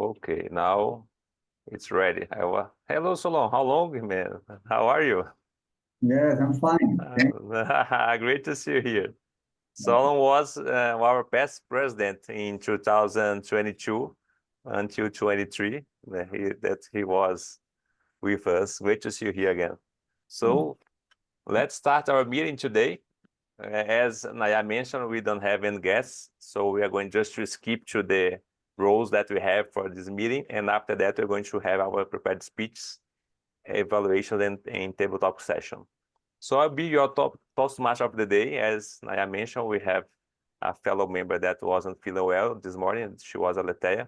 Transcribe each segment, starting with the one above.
Okay, now it's ready. Hello, Solon. How long, man? How are you? Yes, I'm fine. Thank Great to see you here. Solon was our past president in 2022 until 23. He was with us. Great to see you here again. So let's start our meeting today. As Naya mentioned, we don't have any guests, so we are going just to skip to the roles that we have for this meeting, and after that we're going to have our prepared speeches, evaluation, and tabletop session. So I'll be your Toastmaster of the day. As Naya mentioned, we have a fellow member that wasn't feeling well this morning. She was Aletheia,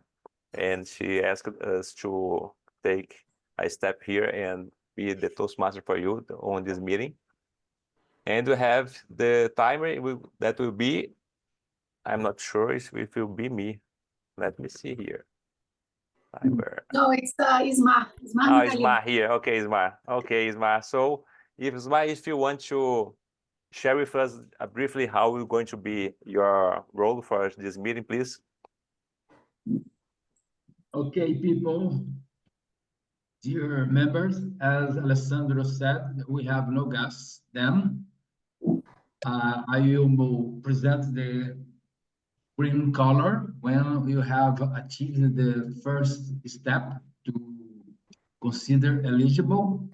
and she asked us to take a step here and be the Toastmaster for you on this meeting. And we have the timer that will be, I'm not sure if it will be me. Let me see here. Timer. No, it's Ismar. Oh, Ismar here. Okay, Ismar. Okay, Ismar. So Ismar, if you want to share with us briefly how we're going to be your role for this meeting, please. Okay, people, dear members, as Alessandro said, we have no guests then. I will present the green color when you have achieved the first step to consider eligible.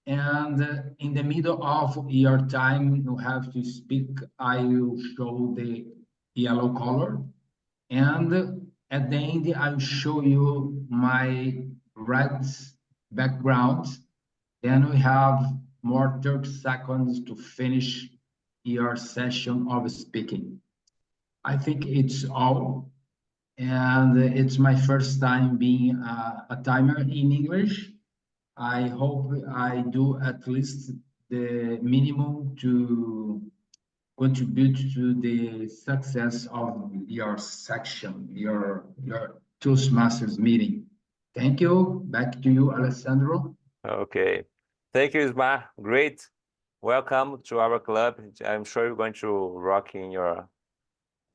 And in the middle of your time, you have to speak. I will show the yellow color. And at the end, I'll show you my red background. Then we have more 30 seconds to finish your session of speaking. I think it's all. And it's my first time being a timer in English. I hope I do at least the minimum to contribute to the success of your section, your Toastmasters meeting. Thank you. Back to you, Alessandro. Okay. Thank you, Ismar. Great. Welcome to our club. I'm sure you're going to rock in your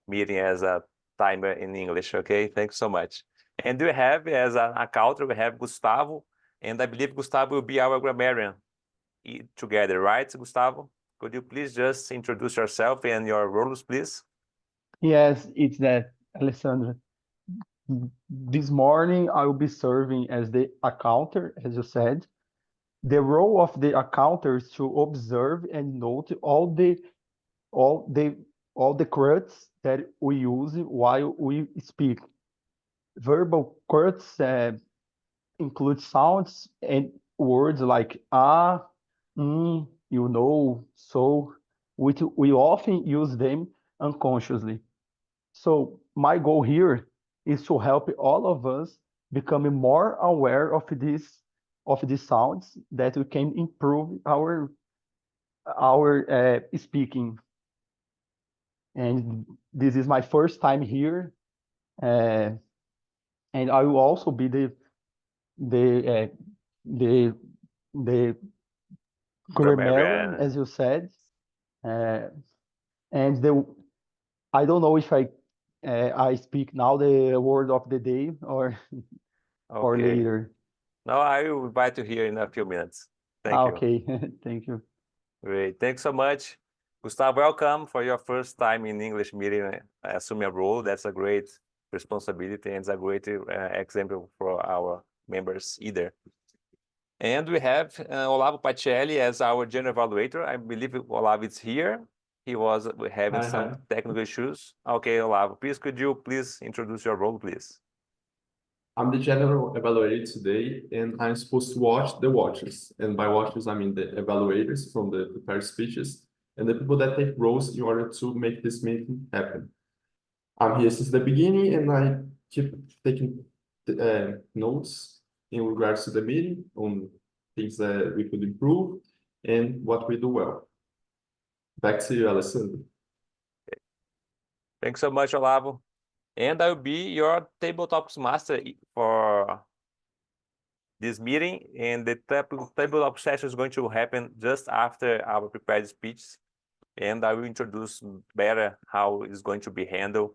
meeting as a timer in English. Okay, thanks so much. And we have as a counter, we have Gustavo, and I believe Gustavo will be our grammarian together, right, Gustavo? Could you please just introduce yourself and your roles, please? Yes, it's that, Alessandro. This morning I will be serving as the accounter, as you said. The role of the accounter is to observe and note all the quotes that we use while we speak. Verbal quotes include sounds and words like you know, so, which we often use them unconsciously. So my goal here is to help all of us become more aware of these sounds that we can improve our speaking. And this is my first time here, and I will also be the grammarian, as you said, and I don't know if I speak now the word of the day or or later. No, I will invite you here in a few minutes. Thank you. Okay, thank you. Great, thanks so much. Gustavo, welcome for your first time in English meeting, assuming a role. That's a great responsibility and it's a great example for our members either. And we have Olavo Pacelli as our general evaluator. I believe Olavo is here. He was having some technical issues. Okay, Olavo, please could you please introduce your role, please? I'm the general evaluator today, and I'm supposed to watch the watchers. And by watchers, I mean the evaluators from the prepared speeches and the people that take roles in order to make this meeting happen. I'm here since the beginning, and I keep taking notes in regards to the meeting on things that we could improve and what we do well. Back to you, Alessandro. Thanks so much, Olavo. And I'll be your tabletop master for this meeting. And the tabletop session is going to happen just after our prepared speech. And I will introduce better how it's going to be handled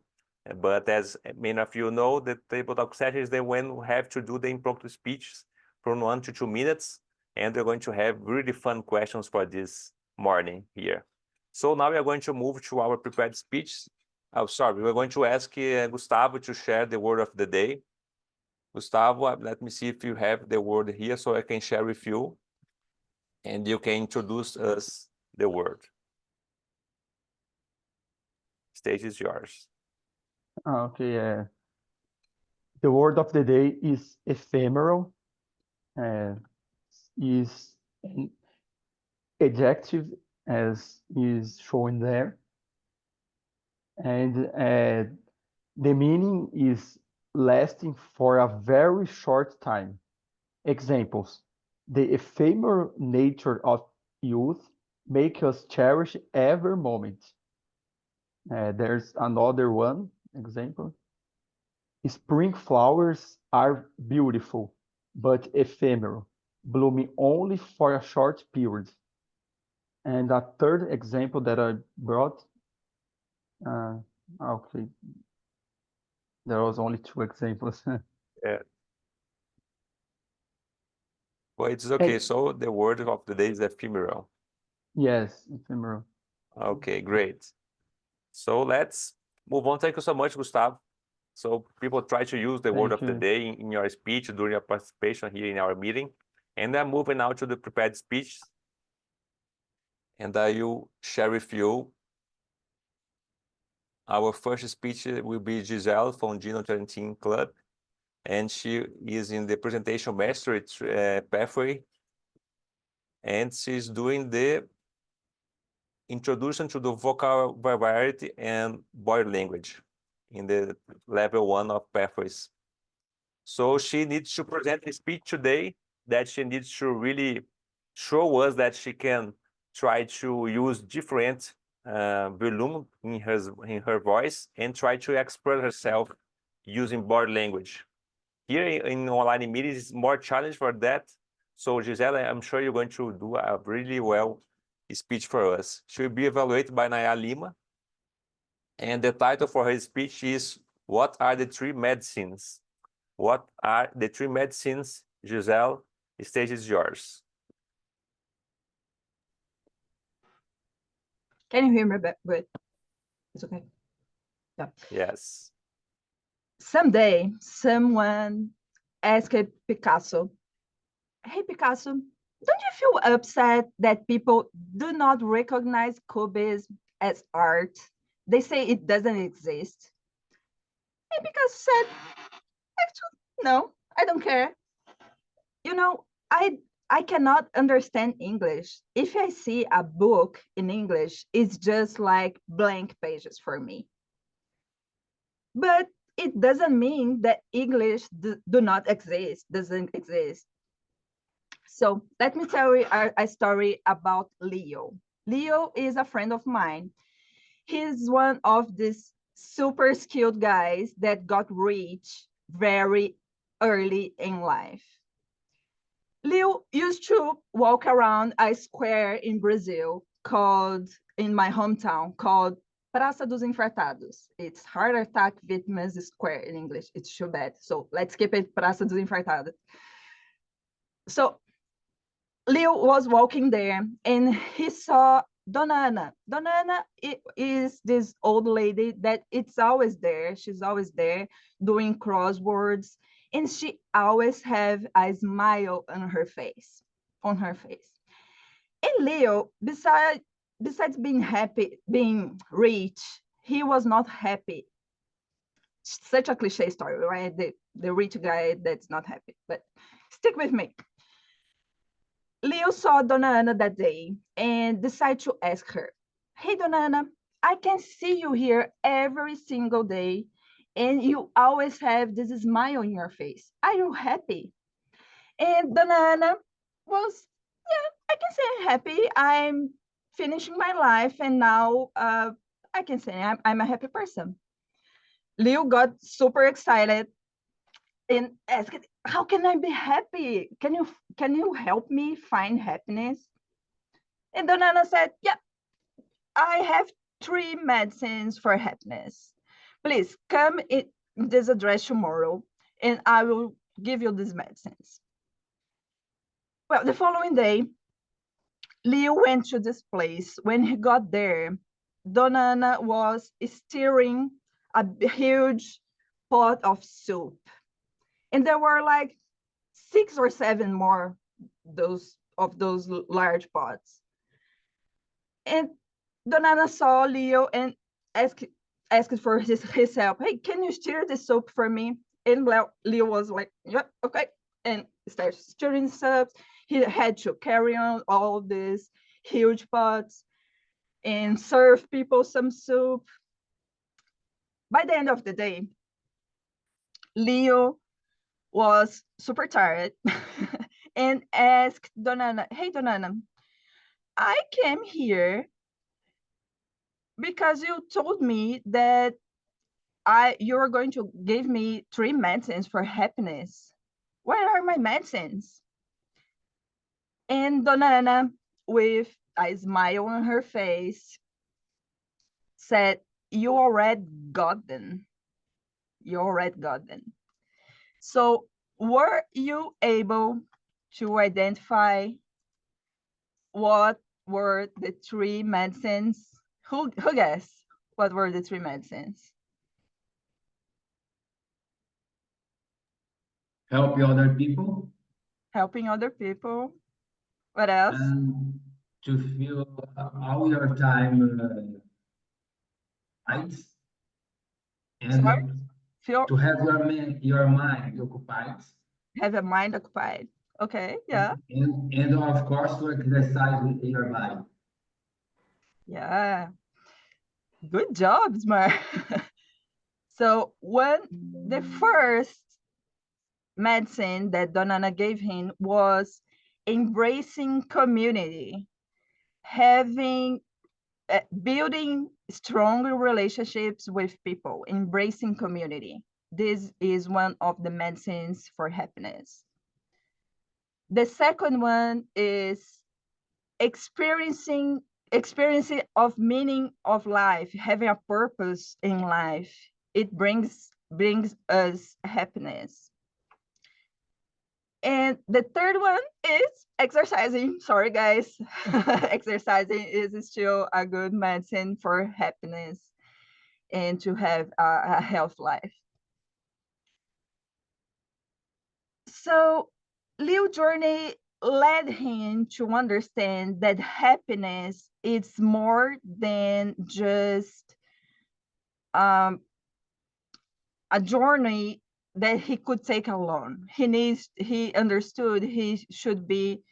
But as many of you know, the table talk session is the when we have to do the impromptu speeches from 1 to 2 minutes. And we're going to have really fun questions for this morning here. So now we are going to move to our prepared speech. Oh, sorry, we're going to ask Gustavo to share the word of the day. Gustavo, let me see if you have the word here so I can share with you. And you can introduce us the word. Stage is yours. Okay, the word of the day is ephemeral. Is an adjective as is shown there. And the meaning is lasting for a very short time. Examples: the ephemeral nature of youth make us cherish every moment. There's another one example. Spring flowers are beautiful, but ephemeral, blooming only for a short period. And a third example that I brought, okay, there was only 2 examples. Yeah. Well, it's okay. So the word of the day is ephemeral. Yes, ephemeral. Okay, great. So let's move on. Thank you so much, Gustavo. So people try to use the word of Thank the you. day in your speech during your participation here in our meeting. And I'm moving now to the prepared speech. And I will share with you our first speech will be Giselle from Gino 13 Club. And she is in the presentation mastery pathway. And she's doing the introduction to the vocal variety and body language in the level 1 of pathways. So she needs to present a speech today that she needs to really show us that she can try to use different volume in her voice and try to express herself using body language. Here in online meetings, it's more challenge for that. So Gisela, I'm sure you're going to do a really well speech for us. She will be evaluated by Naya Lima. And the title for her speech is, What are the 3 medicines? What are the 3 medicines? Giselle, the stage is yours. Can you hear me good? It's okay. Yeah. Yes. Someday, someone asked Picasso, "Hey, Picasso, don't you feel upset that people do not recognize Cubism as art? They say it doesn't exist." And Picasso said, "Actually, no, I don't care. You know, I cannot understand English. If I see a book in English, it's just like blank pages for me. But it doesn't mean that English do not exist, doesn't exist." So let me tell you a story about Leo. Leo is a friend of mine. He's one of these super skilled guys that got rich very early in life. Leo used to walk around a square in Brazil in my hometown, called Praça dos Infartados. It's Heart Attack Victims Square in English. It's too bad. So let's keep it Praça dos Infartados. So Leo was walking there and he saw Dona Ana. Dona Ana is this old lady that it's always there. She's always there doing crosswords, and she always have a smile on her face. And Leo, besides being happy, being rich, he was not happy. Such a cliche story, right? The rich guy that's not happy. But stick with me. Leo saw Dona Ana that day and decided to ask her, "Hey, Dona Ana, I can see you here every single day, and you always have this smile on your face. Are you happy?" And Dona Ana was, "Yeah, I can say I'm happy. I'm finishing my life, and now I can say I'm a happy person." Leo got super excited and asked, "How can I be happy? Can you help me find happiness?" And Dona Ana said, "Yeah, I have 3 medicines for happiness. please come in this address tomorrow and I will give you these medicines. Well, the following day, Leo went to this place. When he got there, Dona Ana was stirring a huge pot of soup. And there were like 6 or 7 more of those large pots. And Dona Ana saw Leo and asked for his help. Hey, can you stir the soup for me? And Leo was like, yep, okay. And started stirring soup. He had to carry on all these huge pots and serve people some soup. By the end of the day, Leo was super tired and asked Dona Ana, hey, Dona Ana, I came here because you told me that you were going to give me 3 medicines for happiness. Where are my medicines? And Dona Ana, with a smile on her face, said, you already got them. You already got them. So were you able to identify what were the 3 medicines? Who guessed what were the 3 medicines? Help other people. Helping other people. What else? And to feel all your time right. And Sorry? Feel, to have your mind occupied. have a mind occupied. Okay, yeah. And of course, to exercise with your body. Yeah. Good job, Smart. So the first medicine that Dona Ana gave him was embracing community, building stronger relationships with people, embracing community. This is one of the medicines for happiness. The second one is experiencing of meaning of life, having a purpose in life. It brings us happiness. And the third one is exercising. Sorry, guys. Exercising is still a good medicine for happiness and to have a healthy life. So Leo's journey led him to understand that happiness is more than just a journey that he could take alone. He understood he should be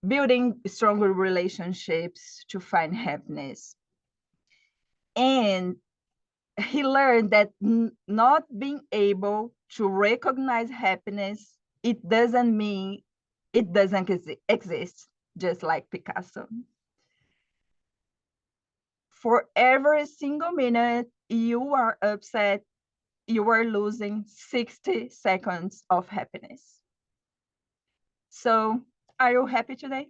building stronger relationships to find happiness. And he learned that not being able to recognize happiness, it doesn't mean it doesn't exist, just like Picasso. For every single minute you are upset, you are losing 60 seconds of happiness. So, are you happy today?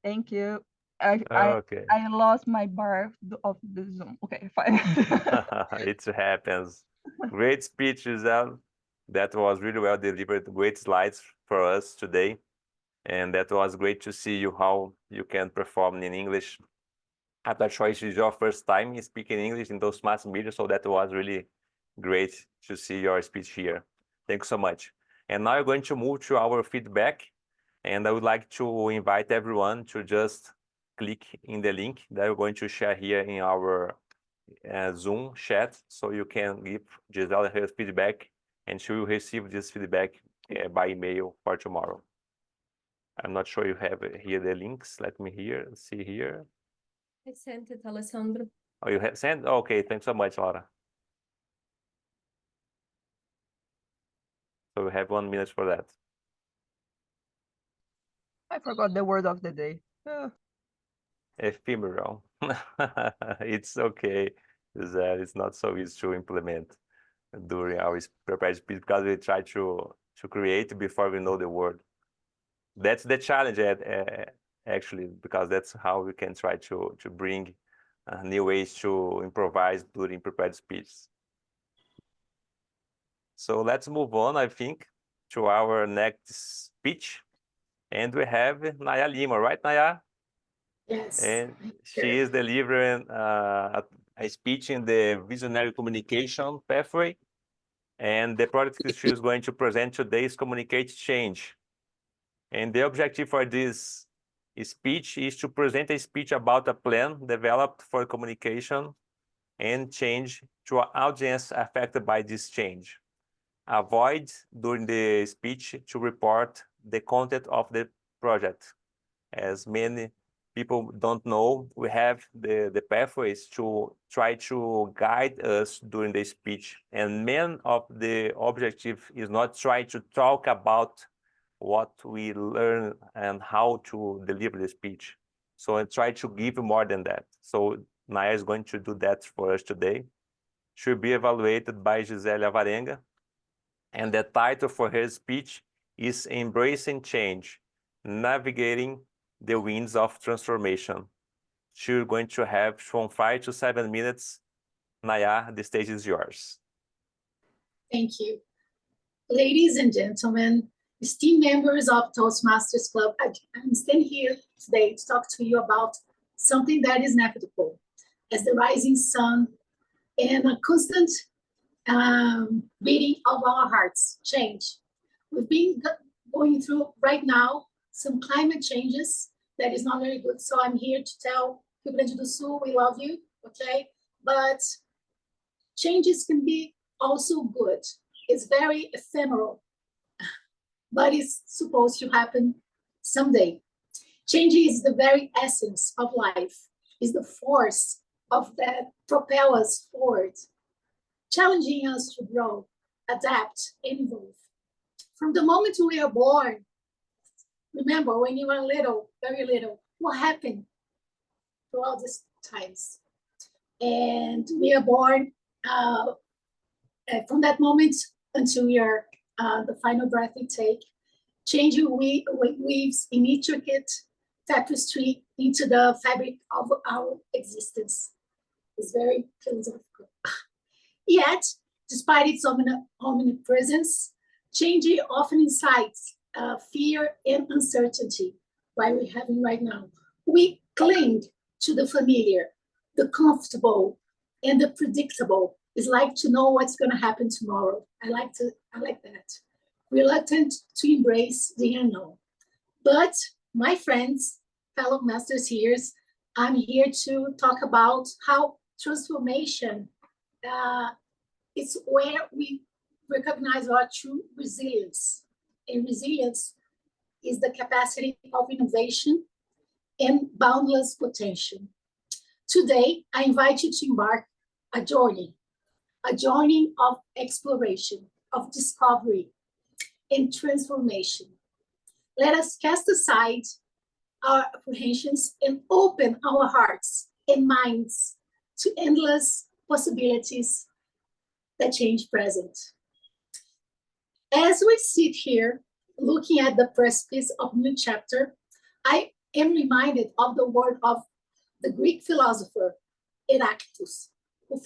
Thank you. Okay. I lost my bar of the Zoom. Okay, fine. It happens. Great speech, Giselle. That was really well delivered. Great slides for us today. And that was great to see you how you can perform in English. I'm not sure it's your first time speaking English in those mass media, so that was really great to see your speech here. Thank you so much. And now we're going to move to our feedback. And I would like to invite everyone to just click in the link that we're going to share here in our Zoom chat, so you can give Giselle her feedback, and she will receive this feedback by email for tomorrow. I'm not sure you have here the links. Let me see here. I sent it, Alessandro. Oh, you have sent? Okay, thanks so much, Laura. So we have 1 minute for that. I forgot the word of the day. Ephemeral. It's okay. It's not so easy to implement during our prepared speech because we try to create before we know the word. That's the challenge actually, because that's how we can try to bring new ways to improvise during prepared speeches. So let's move on, I think, to our next speech. And we have Naya Lima, right, Naya? Yes. And she is delivering a speech in the visionary communication pathway. And the project she is going to present today is Communicate Change. And the objective for this speech is to present a speech about a plan developed for communication and change to an audience affected by this change. Avoid during the speech to report the content of the project. As many people don't know, we have the pathways to try to guide us during the speech. And main of the objective is not try to talk about what we learn and how to deliver the speech. So I try to give more than that. So Naya is going to do that for us today. She'll be evaluated by Gisele Avarenga. And the title for her speech is Embracing Change, Navigating the Winds of Transformation. She's going to have from 5 to 7 minutes. Naya, the stage is yours. Thank you. Ladies and gentlemen, esteemed members of Toastmasters Club, I'm standing here today to talk to you about something that is inevitable as the rising sun and a constant beating of our hearts, change. We've been going through right now some climate changes that is not very good. So I'm here to tell Rio Grande do Sul, we love you, okay? But changes can be also good. It's very ephemeral, but it's supposed to happen someday. Change is the very essence of life, is the force of that propel us forward, challenging us to grow, adapt, and evolve. From the moment we are born, remember when you were little, very little, what happened throughout these times? And we are born from that moment until we are the final breath we take, changing weaves in intricate tapestry into the fabric of our existence. It's very philosophical. Yet, despite its omnipresence, change often incites fear and uncertainty, like we're having right now. We cling to the familiar, the comfortable, and the predictable. It's like to know what's going to happen tomorrow. I like that. Reluctant to embrace the unknown. But my friends, fellow masters here, I'm here to talk about how transformation is where we recognize our true resilience. And resilience is the capacity of innovation and boundless potential. Today, I invite you to embark a journey of exploration, of discovery, and transformation. Let us cast aside our apprehensions and open our hearts and minds to endless possibilities that change present. As we sit here looking at the precipice of new chapter, I am reminded of the word of the Greek philosopher Heraclitus, who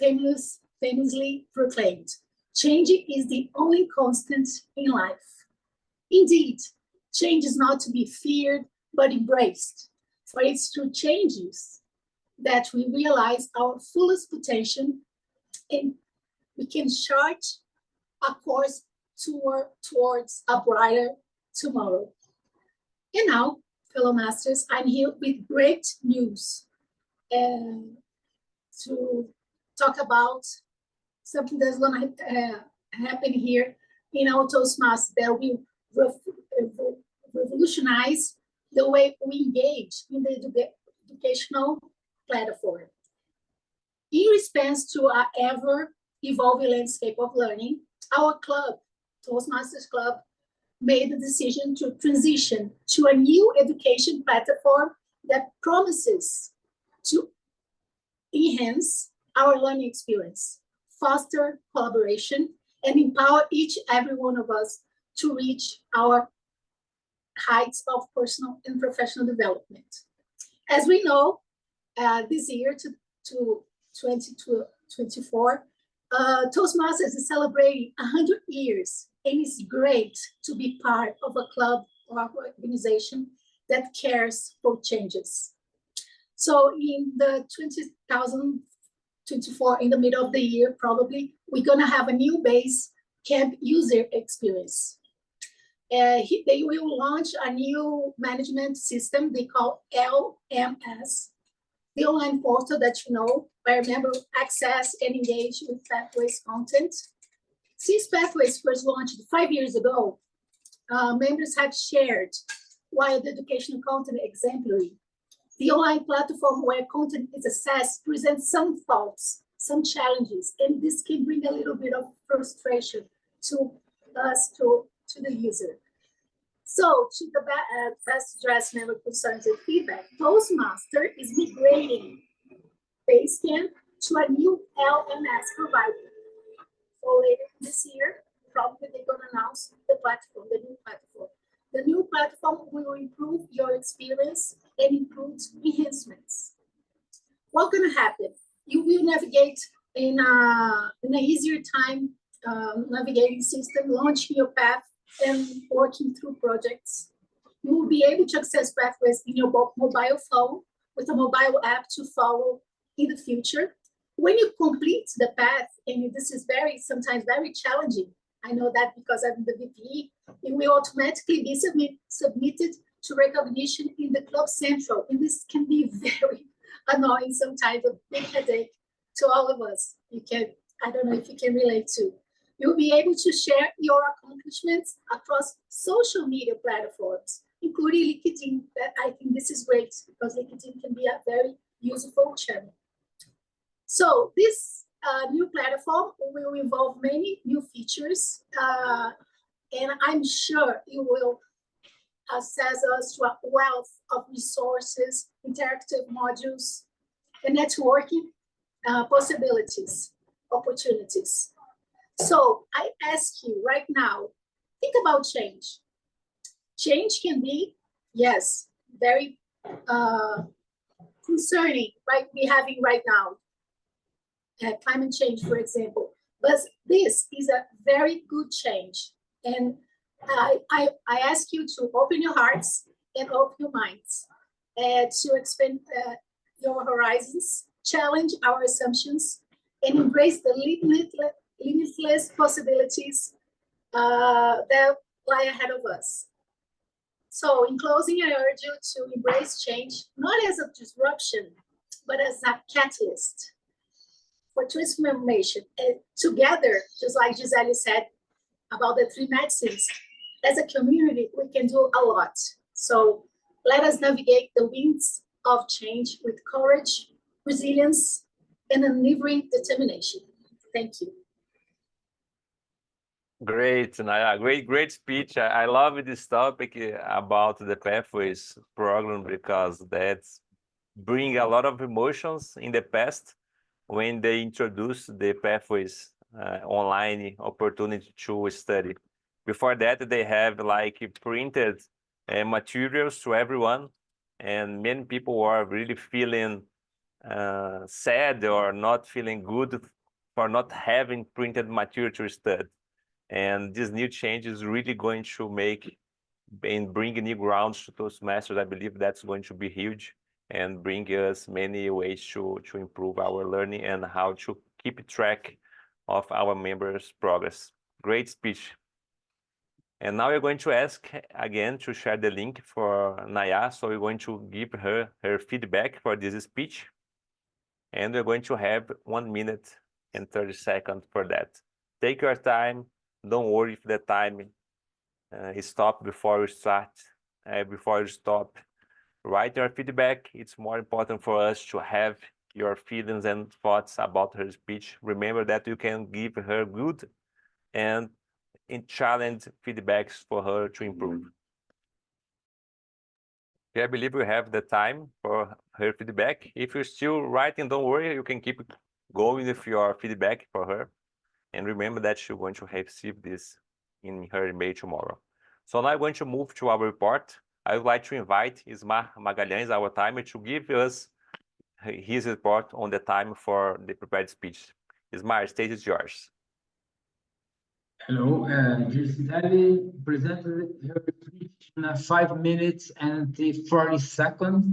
famously proclaimed, change is the only constant in life. Indeed, change is not to be feared, but embraced, for it's through changes that we realize our fullest potential and we can chart a course towards a brighter tomorrow. And now, fellow masters, I'm here with great news to talk about something that's going to happen here in our Toastmasters that will revolutionize the way we engage in the educational platform. In response to our ever-evolving landscape of learning, our club, Toastmasters Club, made the decision to transition to a new education platform that promises to enhance our learning experience, foster collaboration, and empower each and every one of us to reach our heights of personal and professional development. As we know, this year to 2024, Toastmasters is celebrating 100 years, and it's great to be part of a club or organization that cares for changes. So in the 2024, in the middle of the year, probably, we're gonna have a new base camp user experience. They will launch a new management system they call LMS, the online portal that you know, where members access and engage with Pathways content. Since Pathways was launched 5 years ago, members have shared why the educational content exemplary. The online platform where content is accessed presents some faults, some challenges, and this can bring a little bit of frustration to us, to the user. So, to the best address member concerns and feedback, Toastmaster is migrating Basecamp to a new LMS provider. So later this year, probably they're going to announce the platform, the new platform. The new platform will improve your experience and include enhancements. What's going to happen? You will navigate in an easier time navigating system, launching your path and working through projects. You will be able to access Pathways in your mobile phone with a mobile app to follow in the future. When you complete the path, and this is sometimes very challenging, I know that because I'm the VP, it will automatically be submitted to recognition in the Club Central. And this can be very annoying, sometimes a big headache to all of us. I don't know if you can relate to. You'll be able to share your accomplishments across social media platforms, including LinkedIn. I think this is great because LinkedIn can be a very useful channel. So this new platform will involve many new features, and I'm sure it will access us to a wealth of resources, interactive modules, and networking possibilities, opportunities. So I ask you right now, think about change. Change can be, yes, very concerning, right? We're having right now, climate change, for example. But this is a very good change. And I ask you to open your hearts and open your minds to expand your horizons, challenge our assumptions, and embrace the limitless possibilities that lie ahead of us. So in closing, I urge you to embrace change, not as a disruption, but as a catalyst for transformation. And together, just like Gisele said about the 3 maxims, as a community, we can do a lot. So let us navigate the winds of change with courage, resilience, and unwavering determination. Thank you. Great, Naya. Great speech. I love this topic about the Pathways program because that's bring a lot of emotions in the past when they introduced the Pathways online opportunity to study. Before that, they have like printed materials to everyone, and many people were really feeling sad or not feeling good for not having printed material to study. And this new change is really going to make and bring new grounds to Toastmasters. I believe that's going to be huge and bring us many ways to improve our learning and how to keep track of our members' progress. Great speech. And now we're going to ask again to share the link for Naya. So we're going to give her feedback for this speech. And we're going to have 1 minute and 30 seconds for that. Take your time. Don't worry if the time is stopped before you start, before you stop. Write your feedback. It's more important for us to have your feelings and thoughts about her speech. Remember that you can give her good and challenge feedbacks for her to improve. Okay, I believe we have the time for her feedback. If you're still writing, don't worry, you can keep going with your feedback for her. And remember that she's going to receive this in her email tomorrow. So now I'm going to move to our report. I would like to invite Ismar Magalhães, our timer, to give us his report on the time for the prepared speech. Ismar, stage is yours. Hello, Gisele presented her speech in 5 minutes and 40 seconds.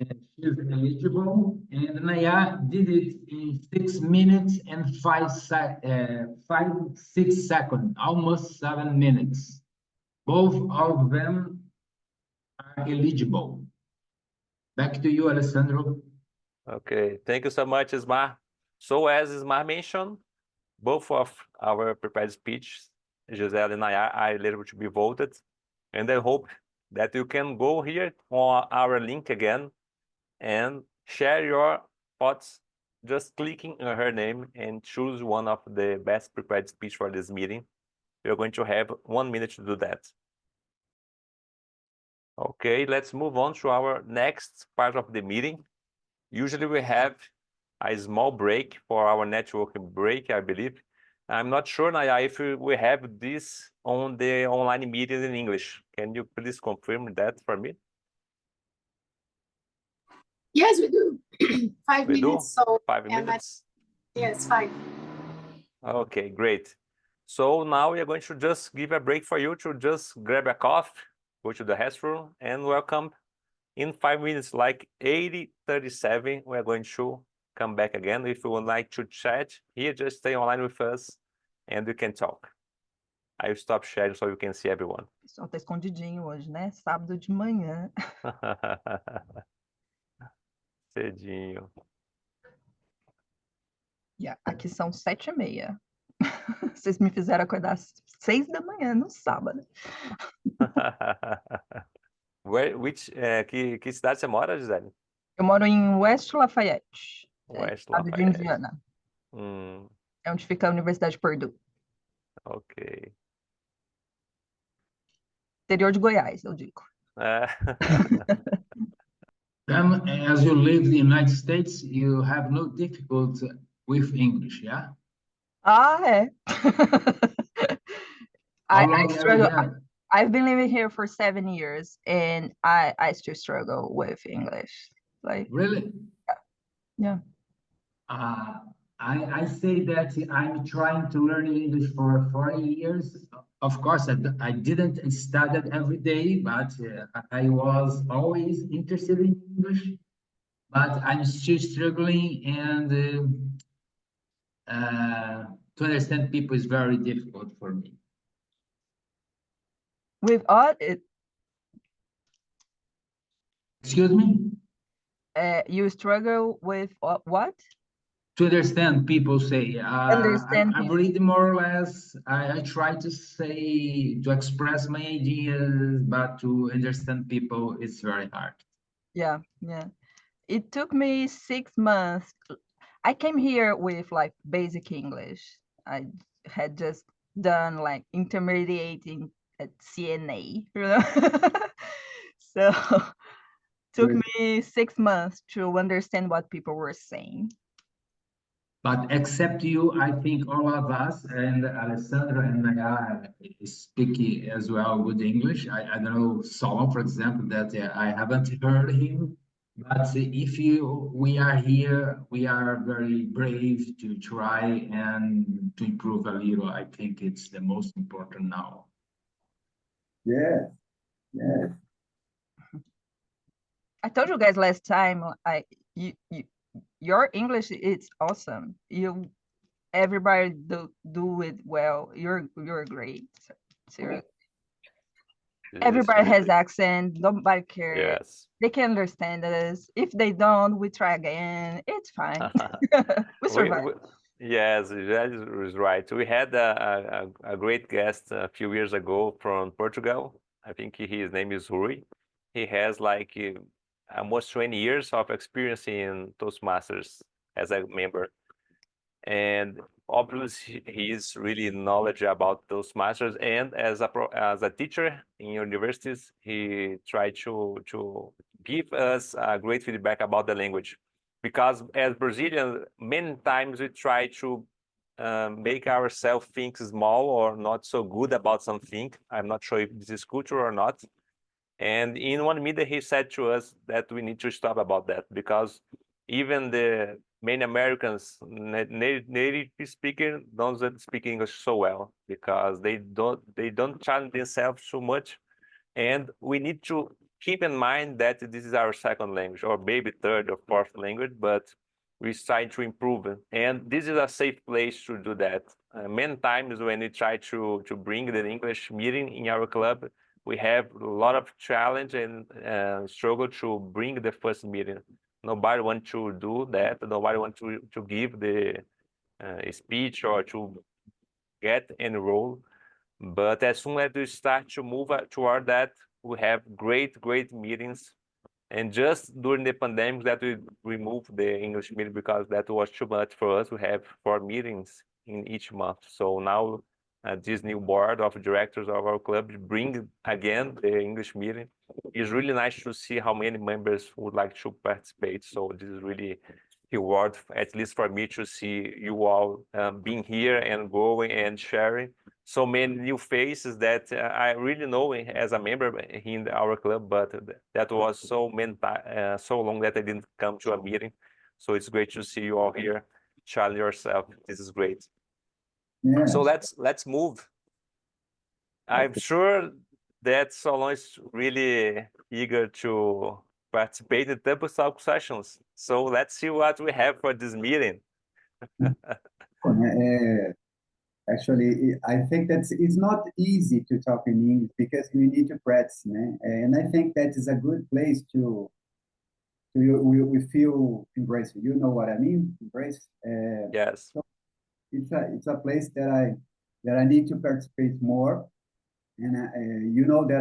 And she's eligible, and Naya did it in 6 minutes and 6 seconds, almost 7 minutes. Both of them are eligible. Back to you, Alessandro. Okay, thank you so much, Ismar. So as Ismar mentioned, both of our prepared speech, Gisele and I are eligible to be voted. And I hope that you can go here on our link again and share your thoughts, just clicking on her name and choose one of the best prepared speech for this meeting. You're going to have 1 minute to do that. Okay, let's move on to our next part of the meeting. Usually we have a small break for our networking break, I believe. I'm not sure, Naya, if we have this on the online meeting in English. Can you please confirm that for me? Yes, we do. 5 We do? minutes. So 5 and minutes? yes, 5. Okay, great. So now we are going to just give a break for you to just grab a coffee, go to the restroom, and welcome in 5 minutes, like 8:37, we are going to come back again. If you would like to chat here, just stay online with us and we can talk. I will stop sharing so you can see everyone. O pessoal tá escondidinho hoje, né? Sábado de manhã. Cedinho. Yeah, aqui são 7h30. Vocês me fizeram acordar às 6 da manhã no sábado. Que cidade você mora, Gisele? Eu moro em West Lafayette, West estado de Lafayette. Indiana. É onde fica a Universidade de Purdue. Ok. Interior de Goiás, eu digo. As you live in the United States, you have no difficulty with English, yeah? Ah, é. How long have you been? I've been living here for 7 years and I still struggle with English. Like, Really? yeah. I say that I'm trying to learn English for 40 years. Of course, I didn't study every day, but I was always interested in English. But I'm still struggling, and to understand people is very difficult for me. With all it, Excuse me? you struggle with what? To understand people say. Understand I people. read more or less. I try to say, to express my ideas, but to understand people, it's very hard. Yeah, yeah. It took me 6 months. I came here with like basic English. I had just done like intermediate at CNA, you know? So took me 6 months to understand what people were saying. But except you, I think all of us and Alessandro and Naya speak as well good English. I don't know Solon, for example, that I haven't heard him. But if we are here, we are very brave to try and to improve a little. I think it's the most important now. Yeah, yeah. I told you guys last time, your English is awesome. Everybody do it well. You're great. Seriously. Everybody has accent. Nobody cares. Yes. They can understand us. If they don't, we try again. It's fine. We survive. Yes, that is right. We had a great guest a few years ago from Portugal. I think his name is Rui. He has like almost 20 years of experience in Toastmasters as a member. And obviously he is really knowledgeable about Toastmasters, and as a teacher in universities, he tried to give us great feedback about the language. Because as Brazilians, many times we try to make ourselves think small or not so good about something. I'm not sure if this is cultural or not. And in one meeting, he said to us that we need to stop about that, because even the many Americans, native speaker, don't speak English so well, because they don't challenge themselves so much. And we need to keep in mind that this is our second language, or maybe third or fourth language, but we're trying to improve it. And this is a safe place to do that. Many times when we try to bring the English meeting in our club, we have a lot of challenge and struggle to bring the first meeting. Nobody wants to do that. Nobody wants to give the speech or to get enrolled. But as soon as we start to move toward that, we have great meetings. And just during the pandemic that we removed the English meeting because that was too much for us. We have 4 meetings in each month. So now this new board of directors of our club bring again the English meeting. It's really nice to see how many members would like to participate. So this is really reward, at least for me, to see you all being here and growing and sharing so many new faces that I really know as a member in our club, but that was so long that I didn't come to a meeting. So it's great to see you all here. Challenge yourself. This is great. Yeah. So let's move. I'm sure that Solon is really eager to participate in table talk sessions. So let's see what we have for this meeting. Actually, I think that it's not easy to talk in English because we need to practice, né? And I think that is a good place to we feel embraced. You know what I mean? Embrace. Yes. So it's a place that I need to participate more, and you know that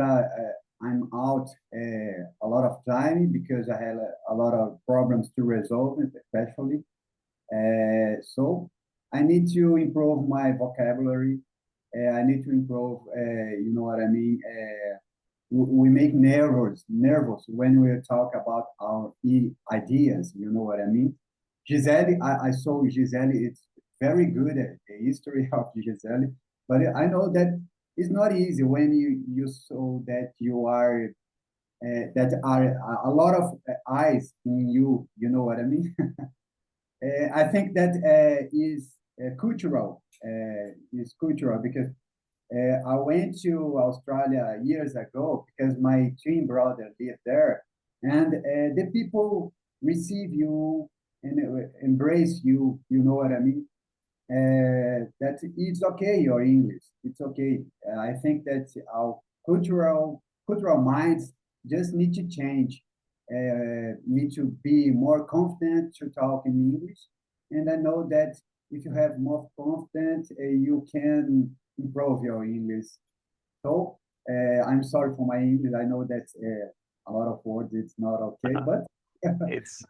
I'm out a lot of time because I had a lot of problems to resolve, especially. So I need to improve my vocabulary. I need to improve, you know what I mean? We make nervous when we talk about our ideas, you know what I mean? Gisele, I saw Gisele, it's very good at the history of Gisele, but I know that it's not easy when you saw that you are, that are a lot of eyes in you, you know what I mean? I think that is cultural. Is cultural because I went to Australia years ago because my twin brother lived there, and the people receive you and embrace you. You know what I mean? That it's okay. Your English, it's okay. I think that our cultural minds just need to change. Need to be more confident to talk in English. And I know that if you have more confidence, you can improve your English. So I'm sorry for my English. I know that a lot of words it's not okay, but It's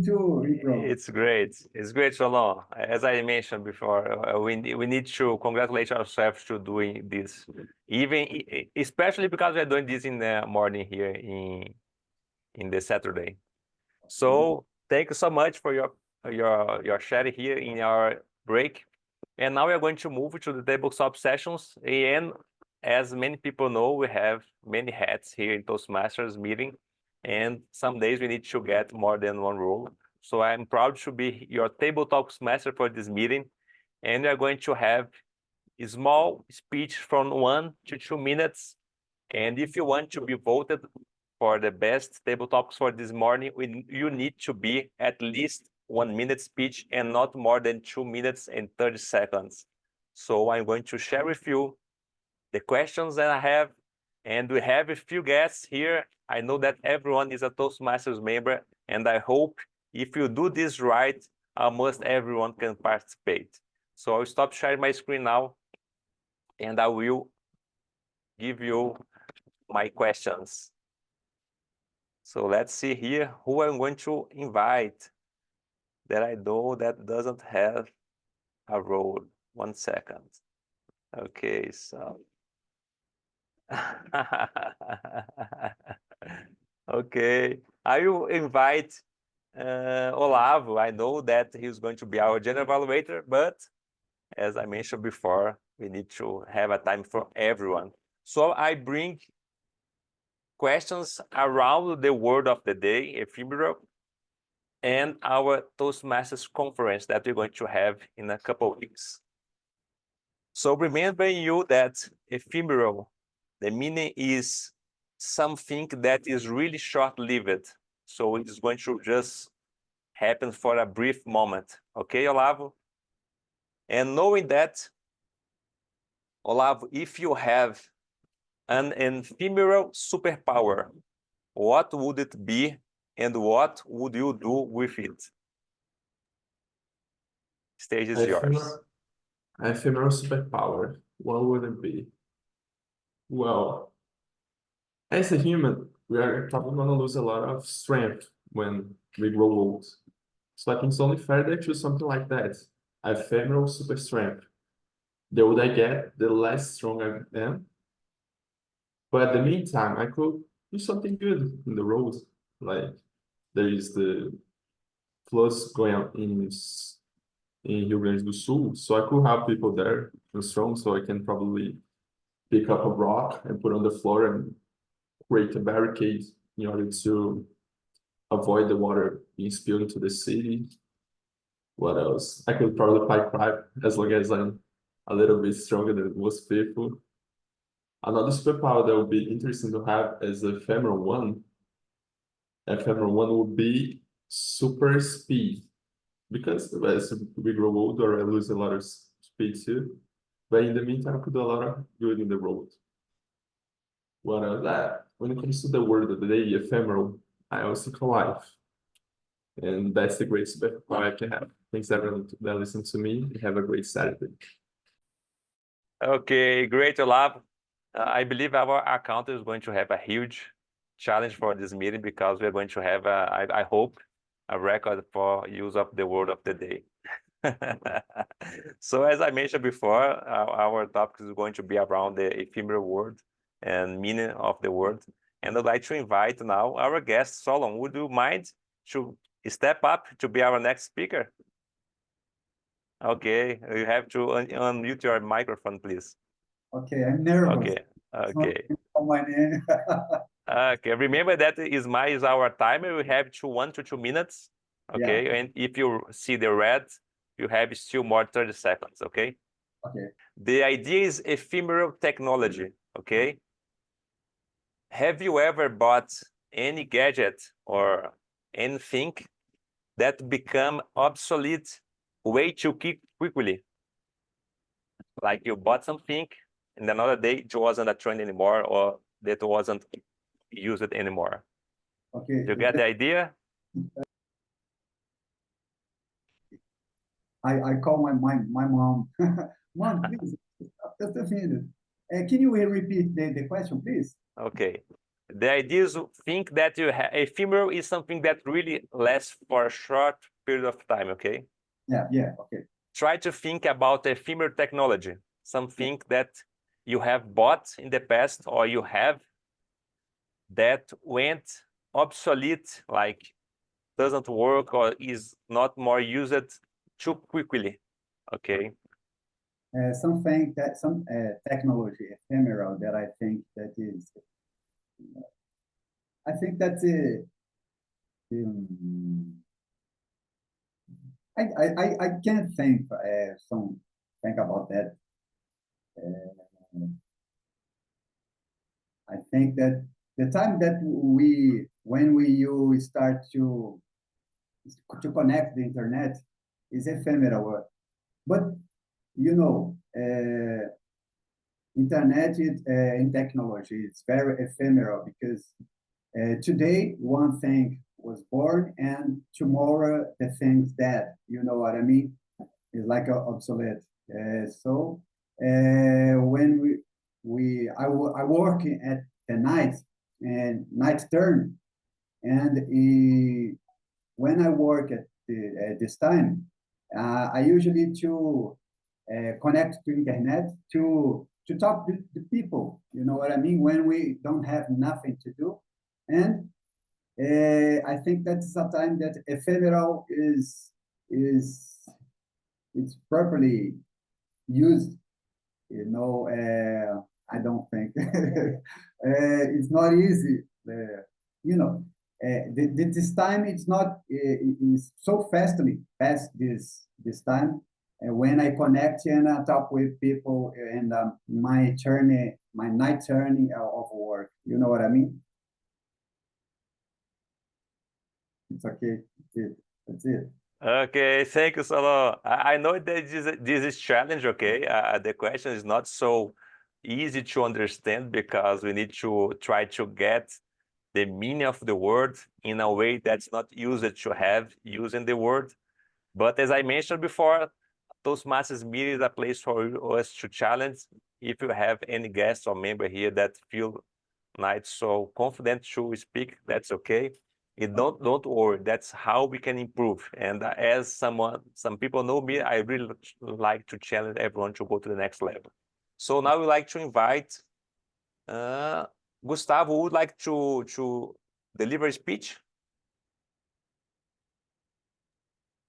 to improve. It's great. It's great, Solon. As I mentioned before, we need to congratulate ourselves to doing this, even especially because we're doing this in the morning here in the Saturday. So thank you so much for your sharing here in our break. And now we're going to move to the tabletop sessions. And as many people know, we have many hats here in Toastmasters meeting. And some days we need to get more than one role. So I'm proud to be your table talks master for this meeting. And we are going to have a small speech from 1 to 2 minutes. And if you want to be voted for the best table talks for this morning, you need to be at least 1 minute speech and not more than 2 minutes and 30 seconds. So I'm going to share with you the questions that I have. And we have a few guests here. I know that everyone is a Toastmasters member, and I hope if you do this right, almost everyone can participate. So I'll stop sharing my screen now, and I will give you my questions. So let's see here who I'm going to invite that I know that doesn't have a role. 1 second. Okay, so. Okay, I will invite Olavo. I know that he's going to be our general evaluator, but as I mentioned before, we need to have a time for everyone. So I bring questions around the word of the day, ephemeral, and our Toastmasters conference that we're going to have in a couple of weeks. So remembering you that ephemeral, the meaning is something that is really short-lived. So it's going to just happen for a brief moment. Okay, Olavo? And knowing that, Olavo, if you have an ephemeral superpower, what would it be and what would you do with it? Stage is yours. Ephemeral superpower. What would it be? Well, as a human, we are probably going to lose a lot of strength when we grow old. So I think it's only fair that I choose something like that. Ephemeral super strength. The older I get, the less strong I am. But at the meantime, I could do something good in the road. Like there is the floods going on in Rio Grande do Sul, so I could have people there and strong, so I can probably pick up a rock and put on the floor and create a barricade in order to avoid the water being spilled into the city. What else? I could probably fight crime as long as I'm a little bit stronger than most people. Another superpower that would be interesting to have as a ephemeral one would be super speed. Because as we grow older, I lose a lot of speed too. But in the meantime, I could do a lot of good in the road. What else? When it comes to the word of the day, ephemeral, I also think alive. And that's the great superpower I can have. Thanks everyone that listened to me. Have a great Saturday. Okay, great, Olavo. I believe our account is going to have a huge challenge for this meeting because we're going to have, I hope, a record for use of the word of the day. So as I mentioned before, our topic is going to be around the ephemeral word and meaning of the word. And I'd like to invite now our guest, Solon. Would you mind to step up to be our next speaker? Okay, you have to unmute your microphone, please. Okay, I'm nervous. Okay, okay. On my name. Okay, remember that is our timer. We have 1 to 2 minutes. Okay, Yeah. and if you see the red, you have still more 30 seconds. Okay. Okay. The idea is ephemeral technology. Okay. Have you ever bought any gadget or anything that become obsolete way too quickly? Like you bought something and another day it wasn't a trend anymore or that wasn't used anymore. Okay. You get the idea? I call my mom. Mom, please, just a minute. Can you repeat the question, please? Okay. The idea is to think that you have ephemeral is something that really lasts for a short period of time, okay? Yeah, okay. Try to think about ephemeral technology, something that you have bought in the past or you have that went obsolete, like doesn't work or is not more used too quickly, okay? Some technology ephemeral that I think that is. I think that's I can't think think about that. I think that the time that you start to connect the internet is ephemeral, but you know, internet in technology is very ephemeral because today one thing was born and tomorrow the thing's dead. You know what I mean? It's like obsolete. So when I work at the night and night turn, and when I work at this time, I usually to connect to internet to talk to the people. You know what I mean? When we don't have nothing to do, and I think that's a time that ephemeral is it's properly use, I don't think it's not easy. This time it's not it's so fast this time. When I connect and I talk with people and my night journey of work, you know what I mean? It's okay. That's it. Okay, thank you, Solon. I know that this is challenge, okay? The question is not so easy to understand because we need to try to get the meaning of the word in a way that's not used to have using the word. But as I mentioned before, Toastmasters meeting is a place for us to challenge. If you have any guests or member here that feel not so confident to speak, that's okay. Don't worry. That's how we can improve. And as some people know me, I really like to challenge everyone to go to the next level. So now we like to invite Gustavo. Would like to deliver a speech?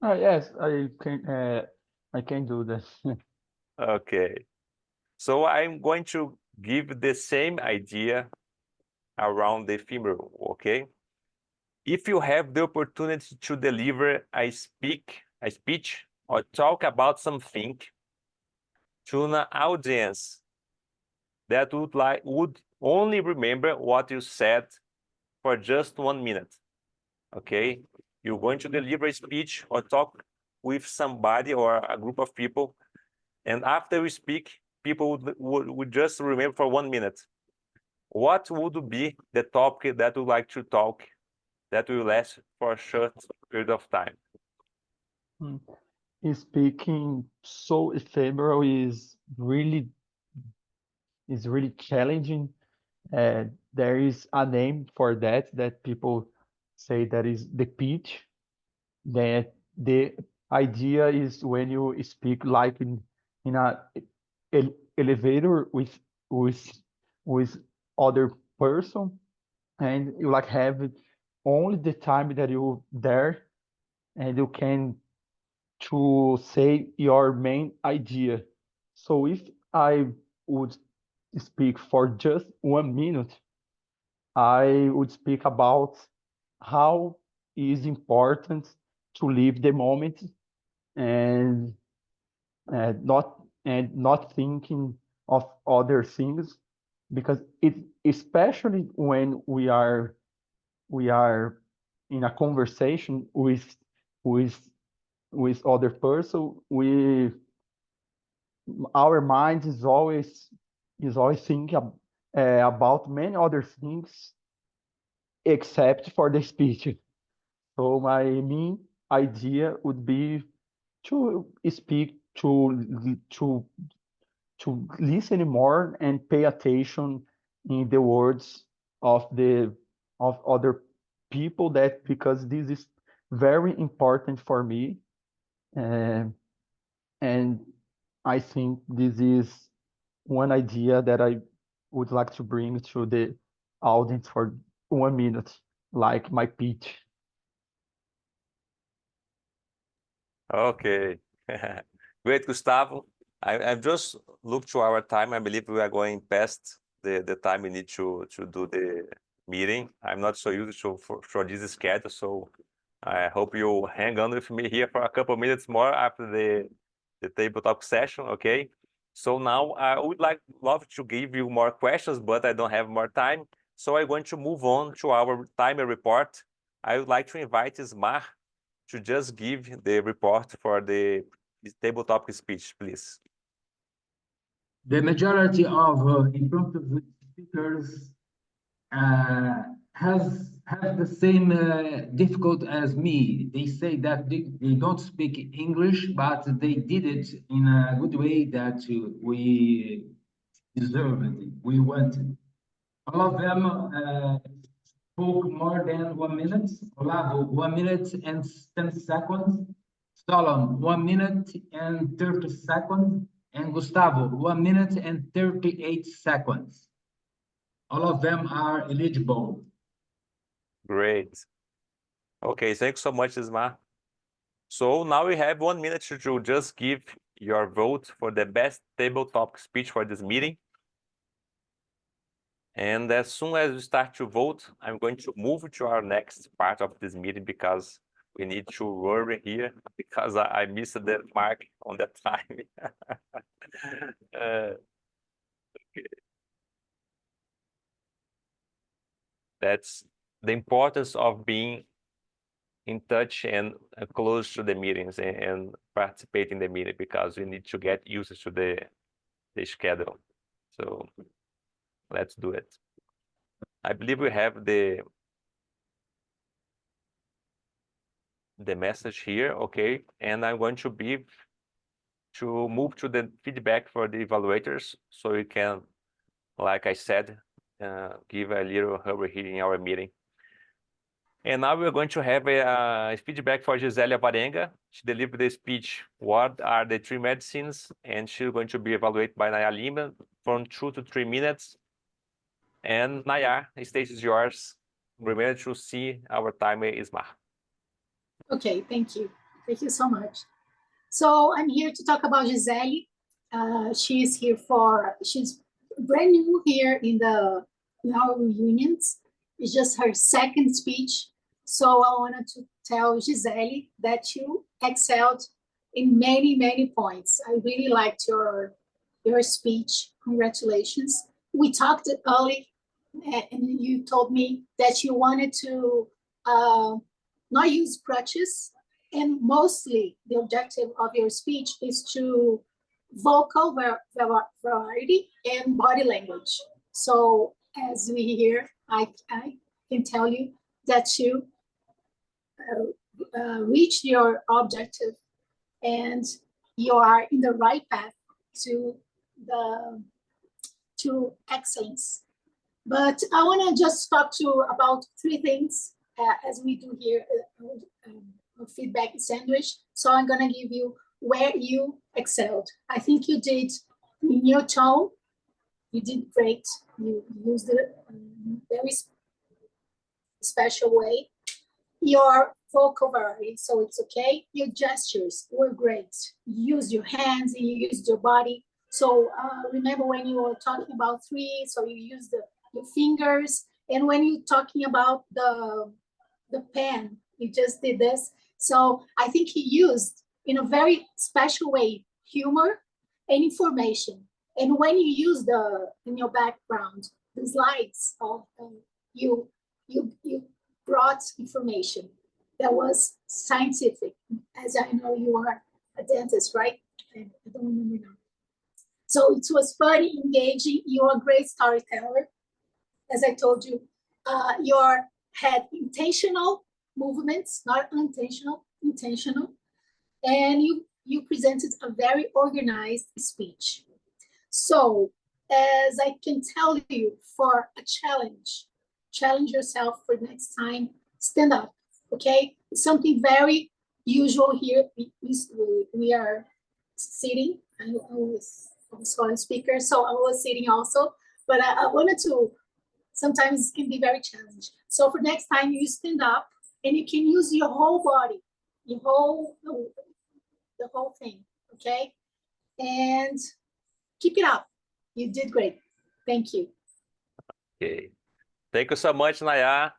Yes, I can do that. Okay. So I'm going to give the same idea around the ephemeral, okay? If you have the opportunity to deliver a speech or talk about something to an audience that would only remember what you said for just 1 minute, okay? You're going to deliver a speech or talk with somebody or a group of people, and after we speak, people would just remember for 1 minute. What would be the topic that you like to talk that will last for a short period of time? Speaking so ephemeral is really challenging. There is a name for that people say that is the pitch. That the idea is when you speak like in a elevator with other person, and you like have only the time that you there, and you can to say your main idea. So if I would speak for just 1 minute, I would speak about how is important to live the moment and not thinking of other things, because it, especially when we are in a conversation with other person, our mind is always thinking about many other things except for the speech. So my main idea would be to speak, to listen more and pay attention in the words of other people, that because this is very important for me. And I think this is one idea that I would like to bring to the audience for 1 minute, like my pitch. Okay. Great, Gustavo. I've just looked to our time. I believe we are going past the time we need to do the meeting. I'm not so used to for this schedule, so I hope you hang on with me here for a couple of minutes more after the tabletop session, okay? So now I would love to give you more questions, but I don't have more time. So I'm going to move on to our timer report. I would like to invite Ismar to just give the report for the tabletop speech, please. The majority of impromptu speakers have the same difficult as me. They say that they don't speak English, but they did it in a good way that we deserved it, we wanted. All of them spoke more than 1 minute. Olavo, 1 minute and 10 seconds. Solon, 1 minute and 30 seconds. And Gustavo, 1 minute and 38 seconds. All of them are eligible. Great. Okay, thanks so much, Ismar. So now we have 1 minute to just give your vote for the best table topic speech for this meeting. And as soon as you start to vote, I'm going to move to our next part of this meeting because we need to hurry here because I missed the mark on the time. Okay. That's the importance of being in touch and close to the meetings and participate in the meeting because we need to get used to the schedule. So let's do it. I believe we have the message here, okay? And I'm going to move to the feedback for the evaluators so you can, like I said, give a little hurry here in our meeting. And now we're going to have a feedback for Gisélia Varenga. She delivered the speech, what are the three medicines? And she's going to be evaluated by Naya Lima from 2 to 3 minutes. And Naya, the stage is yours. Remember to see our timer is marked. Okay, thank you. Thank you so much. So I'm here to talk about Gisele. She's brand new here in our reunions. It's just her second speech. So I wanted to tell Gisele that you excelled in many, many points. I really liked your speech. Congratulations. We talked early and you told me that you wanted to not use crutches, and mostly the objective of your speech is to vocal variety and body language. So as we hear, I can tell you that you reached your objective and you are in the right path to excellence. But I want to just talk to you about 3 things as we do here, feedback sandwich. So I'm going to give you where you excelled. I think you did in your tone. You did great. You used it in a very special way. Your vocal variety, so it's okay. Your gestures were great. You used your hands and you used your body. So remember when you were talking about 3, so you used your fingers. And when you're talking about the pen, you just did this. So I think he used, in a very special way, humor and information. And when you use in your background, the slides of you brought information that was scientific. As I know, you are a dentist, right? I don't remember now. So it was funny, engaging. You're a great storyteller. As I told you, you had intentional movements, not unintentional, intentional. And you presented a very organized speech. So as I can tell you, for a challenge yourself for next time, stand up, okay? It's something very usual here. We are sitting. I was on speaker, so I was sitting also. But I wanted to, sometimes it can be very challenging. So for next time, you stand up and you can use your whole body, the whole thing, okay? And keep it up. You did great. Thank you. Okay. Thank you so much, Naya.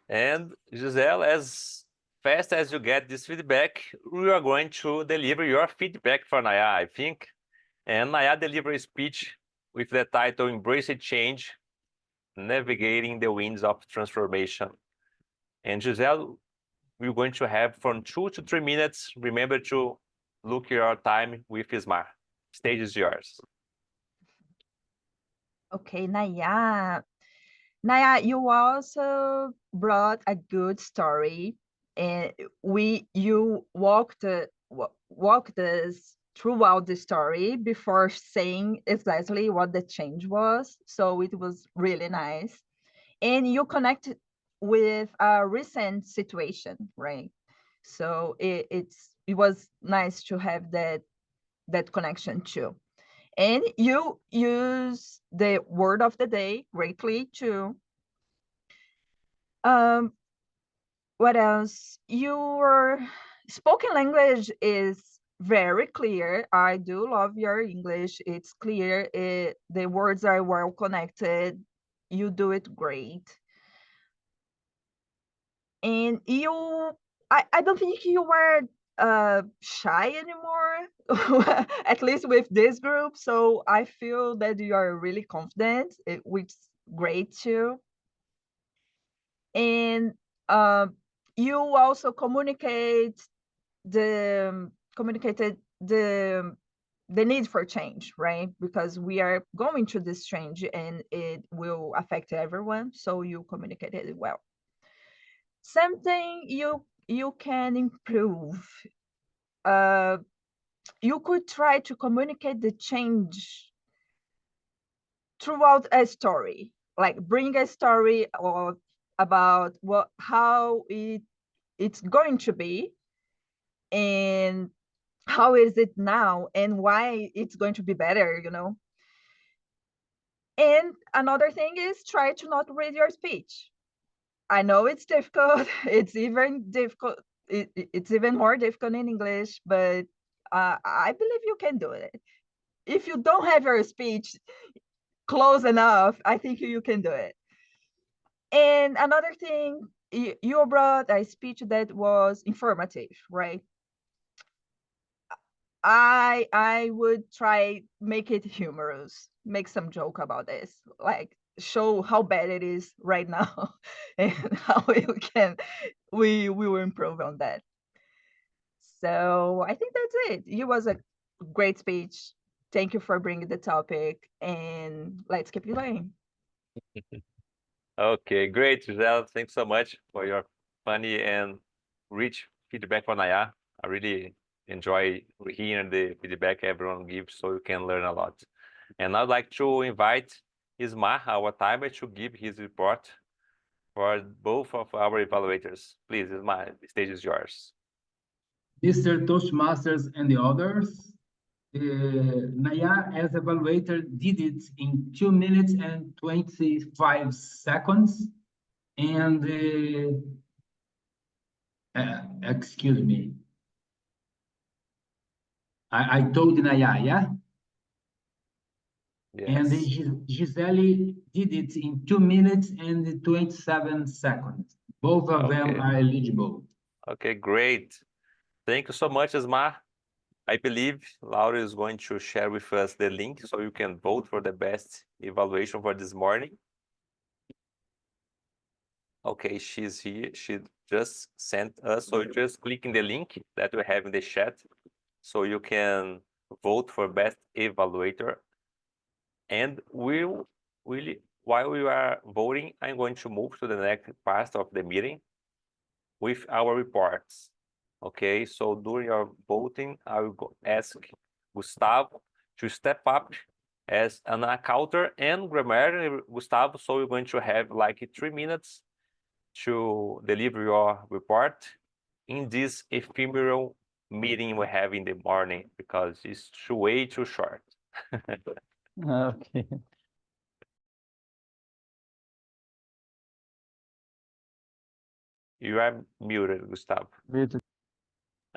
And Giselle, as fast as you get this feedback, we are going to deliver your feedback for Naya, I think. And Naya delivered a speech with the title Embrace Change, Navigating the Winds of Transformation. And Giselle, we're going to have from 2 to 3 minutes. Remember to look your time with Ismar. Stage is yours. Okay, Naya. Naya, you also brought a good story, and you walked us throughout the story before saying exactly what the change was. So it was really nice, and you connected with a recent situation, right? So it was nice to have that connection too. And you use the word of the day greatly too. What else? Your spoken language is very clear. I do love your English. It's clear. The words are well connected. You do it great. And I don't think you were shy anymore, at least with this group. So I feel that you are really confident, which is great too. And you also communicated the need for change, right? Because we are going through this change and it will affect everyone. So you communicated it well. Something you can improve. You could try to communicate the change throughout a story, like bring a story or about how it's going to be and how is it now and why it's going to be better, you know. And another thing is try to not read your speech. I know it's difficult. It's even difficult. It's even more difficult in English, but I believe you can do it. If you don't have your speech close enough, I think you can do it. And another thing, you brought a speech that was informative, right? I would try make it humorous, make some joke about this, like show how bad it is right now and how we will improve on that. So I think that's it. It was a great speech. Thank you for bringing the topic and let's keep going. Okay, great, Giselle. Thanks so much for your funny and rich feedback on Naya. I really enjoy hearing the feedback everyone gives, so you can learn a lot. And I'd like to invite Ismar, our timer, to give his report for both of our evaluators. Please, Ismar, the stage is yours. Mr. Toastmasters and the others, Naya, as evaluator, did it in 2 minutes and 25 seconds. And excuse me. I told Naya, yeah? Yes. And Gisele did it in 2 minutes and 27 seconds. Both of them are eligible. Okay, great. Thank you so much, Ismar. I believe Laura is going to share with us the link so you can vote for the best evaluation for this morning. Okay, she's here. She just sent us. So just click in the link that we have in the chat so you can vote for best evaluator. And while we are voting, I'm going to move to the next part of the meeting with our reports. Okay, so during your voting, I will ask Gustavo to step up as an accountant and grammarian. Gustavo, so you're going to have like 3 minutes to deliver your report in this ephemeral meeting we have in the morning because it's way too short. Okay. You are muted, Gustavo. Muted.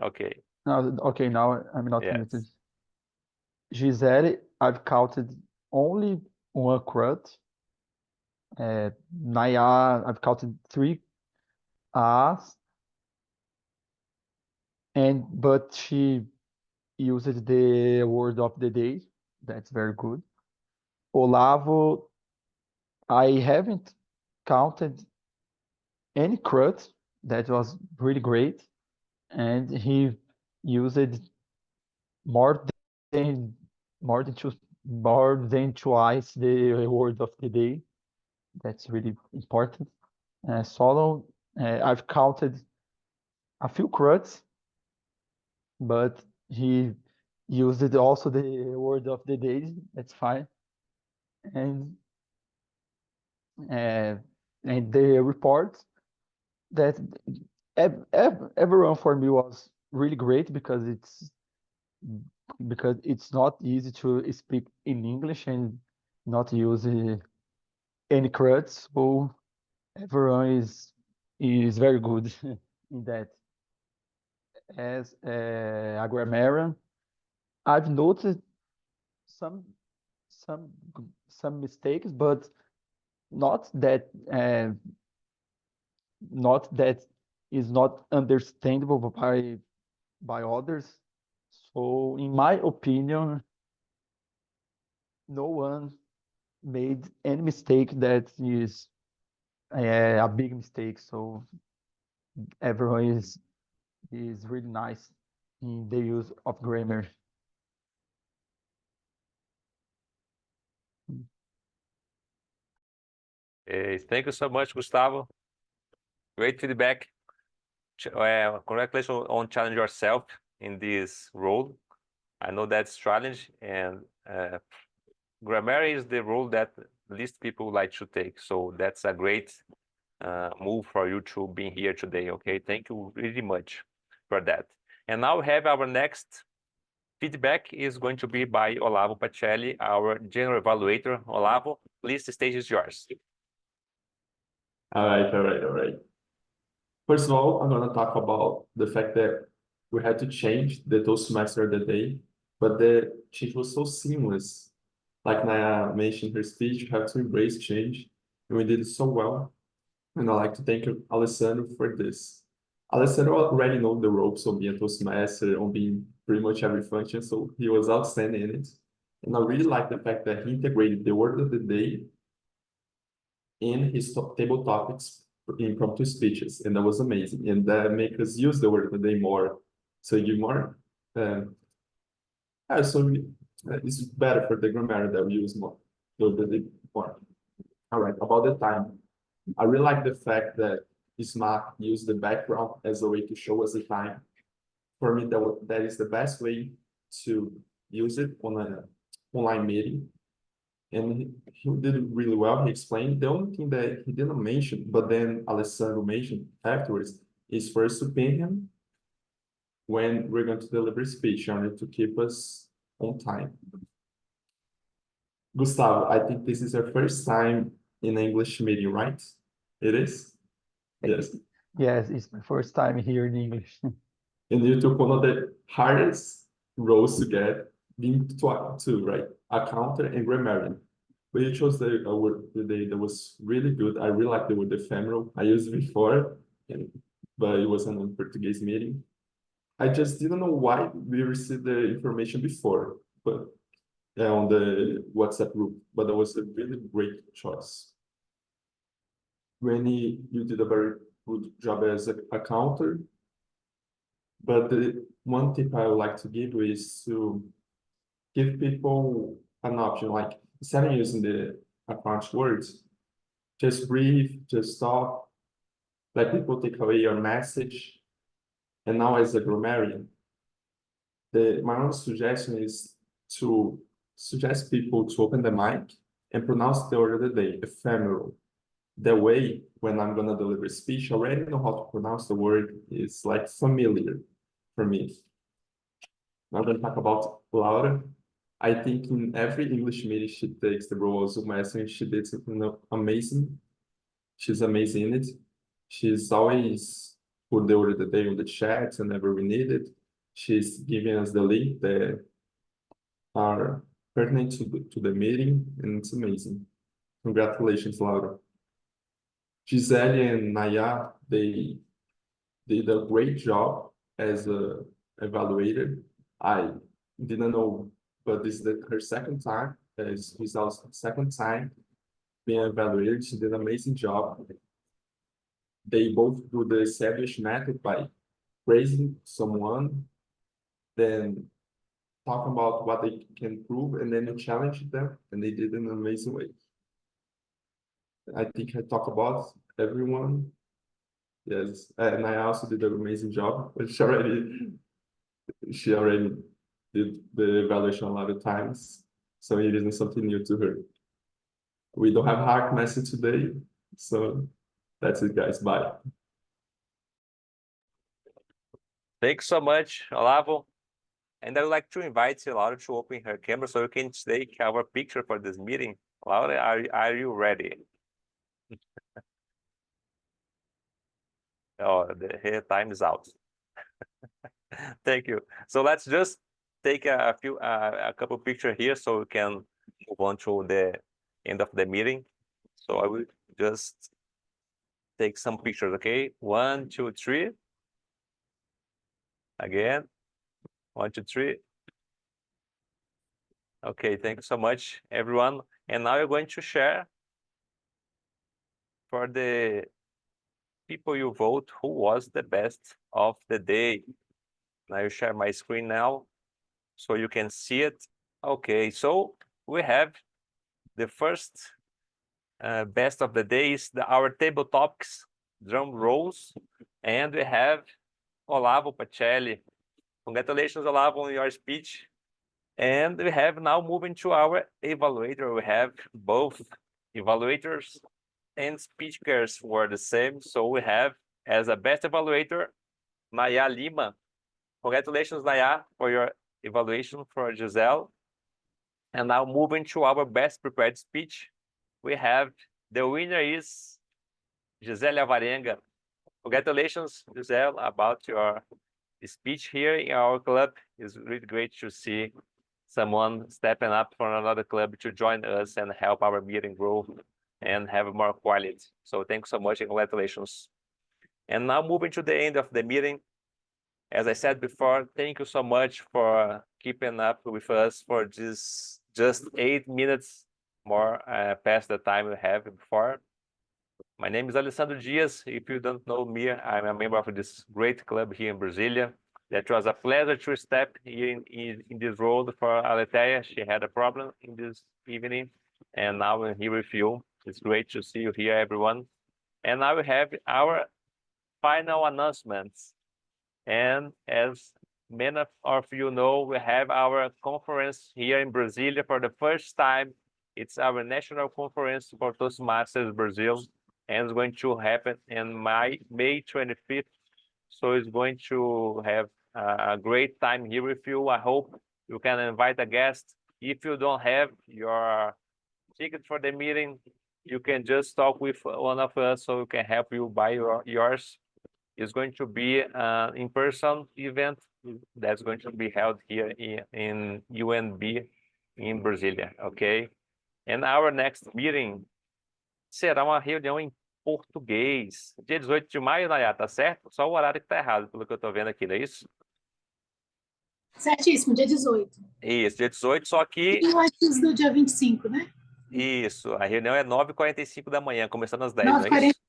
Okay. No, okay, now I'm not Yes. muted. Gisele, I've counted only one crut. Naya, I've counted 3 A's. But she used the word of the day. That's very good. Olavo, I haven't counted any crut. That was really great. And he used more than twice the word of the day. That's really important. Solon, I've counted a few cruts, but he used also the word of the day. That's fine. And the report that everyone for me was really great because it's not easy to speak in English and not use any cruts. So everyone is very good in that. as a grammarian, I've noticed some some mistakes, but not that is not understandable by others. So in my opinion, no one made any mistake that is a big mistake. So everyone is really nice in the use of grammar. Thank you so much, Gustavo. Great feedback. Congratulations on challenging yourself in this role. I know that's challenge, and grammar is the role that least people like to take. So that's a great move for you to be here today. Okay, thank you really much for that. And now we have our next feedback is going to be by Olavo Pacelli, our general evaluator. Olavo, please, the stage is yours. All right. First of all, I'm gonna talk about the fact that we had to change the Toastmaster the day, but the change was so seamless. Like Naya mentioned in her speech, you have to embrace change, and we did it so well. And I'd like to thank Alessandro for this. Alessandro already know the ropes on being a Toastmaster, on being pretty much every function, so he was outstanding in it. And I really like the fact that he integrated the word of the day in his table topics impromptu speeches, and that was amazing. And that make us use the word of the day more. So you more, it's better for the grammar that we use more. So the more. All right, about the time. I really like the fact that Smart used the background as a way to show us the time. For me, that is the best way to use it on an online meeting. And he did it really well. He explained. The only thing that he didn't mention, but then Alessandro mentioned afterwards, is first to pin him when we're going to deliver a speech in order to keep us on time. Gustavo, I think this is your first time in an English meeting, right? It is? Yes. Yes, it's my first time here in English. And you took one of the hardest roles to get, being two, right? Accountant and grammarian. But you chose the word today that was really good. I really like the word ephemeral. I used it before, but it was in a Portuguese meeting. I just didn't know why we received the information before, but on the WhatsApp group. But that was a really great choice. Rennie, you did a very good job as an accountant. But the one tip I would like to give you is to give people an option, like instead of using the account words, just breathe, just stop, let people take away your message. And now as a grammarian, my own suggestion is to suggest people to open the mic and pronounce the word of the day, ephemeral. That way, when I'm gonna deliver a speech, I already know how to pronounce the word. It's like familiar for me. Now I'm gonna talk about Laura. I think in every English meeting she takes the role as a master, and she did something amazing. She's amazing in it. She's always put the word of the day on the chat whenever we need it. She's giving us the link that are pertinent to the meeting, and it's amazing. Congratulations, Laura. Gisele and Naya, they did a great job as a evaluator. I didn't know, but this is her second time. It's also second time being evaluated. She did an amazing job. They both do the established method by praising someone, then talk about what they can prove, and then you challenge them, and they did it in an amazing way. I think I talk about everyone. Yes, and I also did an amazing job, but she already did the evaluation a lot of times, so it isn't something new to her. We don't have hard message today, so that's it, guys. Bye. Thanks so much, Olavo. And I would like to invite Laura to open her camera so you can take our picture for this meeting. Laura, are you ready? Oh, her time is out. Thank you. So let's just take a couple pictures here so we can move on to the end of the meeting. So I will just take some pictures, okay? 1, 2, 3. Again, 1, 2, 3. Okay, thank you so much, everyone. And now we're going to share for the people you vote who was the best of the day. I will share my screen now so you can see it. Okay, so we have the first best of the day is our table topics, drum rolls, and we have Olavo Pacelli. Congratulations, Olavo, on your speech. And we have now moving to our evaluator. We have both evaluators and speakers were the same. So we have as a best evaluator, Naya Lima. Congratulations, Naya, for your evaluation for Giselle. And now moving to our best prepared speech, we have the winner is Gisele Avarenga. Congratulations, Giselle, about your speech here in our club. It's really great to see someone stepping up from another club to join us and help our meeting grow and have more quality. So thanks so much and congratulations. And now moving to the end of the meeting. As I said before, thank you so much for keeping up with us for this just 8 minutes more past the time we have before. My name is Alessandro Dias. If you don't know me, I'm a member of this great club here in Brasília. That was a pleasure to step in this role for Aletheia. She had a problem in this evening, and now I'm here with you. It's great to see you here, everyone. And now we have our final announcements. And as many of you know, we have our conference here in Brasília for the first time. It's our national conference for Toastmasters Brazil, and it's going to happen in May 25th. So it's going to have a great time here with you. I hope you can invite a guest. If you don't have your ticket for the meeting, you can just talk with one of us so we can help you buy yours. It's going to be an in-person event that's going to be held here in UNB in Brasília, okay? And our next meeting será uma reunião em português. Dia 18 de maio, Nayá, tá certo? Só o horário que tá errado, pelo que eu tô vendo aqui, não é isso? Certíssimo, dia 18. Isso, dia 18, só que... E antes do dia 25, né? Isso, a reunião é 9h45 da manhã, começando às 10, não é isso?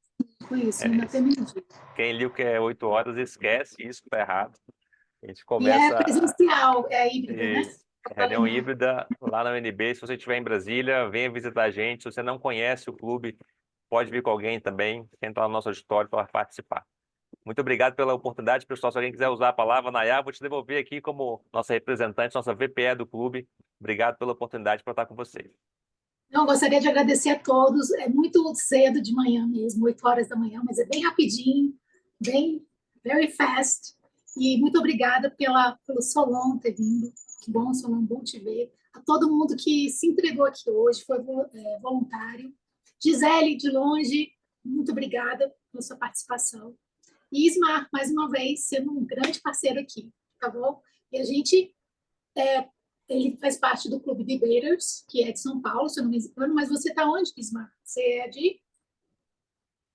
9h45, isso, não até meio-dia. Quem liu que é 8 horas, esquece, isso tá errado. A gente E começa... é presencial, é híbrida, né? Reunião híbrida lá na UNB. Se você estiver em Brasília, venha visitar a gente. Se você não conhece o clube, pode vir com alguém também. Entra lá no nosso auditório para participar. Muito obrigado pela oportunidade, pessoal. Se alguém quiser usar a palavra, Nayá, vou te devolver aqui como nossa representante, nossa VPE do clube. Obrigado pela oportunidade para estar com vocês. Não, gostaria de agradecer a todos. É muito cedo de manhã mesmo, 8 horas da manhã, mas é bem rapidinho, bem, very fast. E muito obrigada pelo Solon ter vindo. Que bom, Solon, bom te ver. A todo mundo que se entregou aqui hoje, foi voluntário. Gisele, de longe, muito obrigada pela sua participação. E Ismar, mais uma vez, sendo um grande parceiro aqui, tá bom? E a gente, ele faz parte do Clube Debaters, que é de São Paulo, se eu não me engano, mas você está onde, Ismar? Você é de...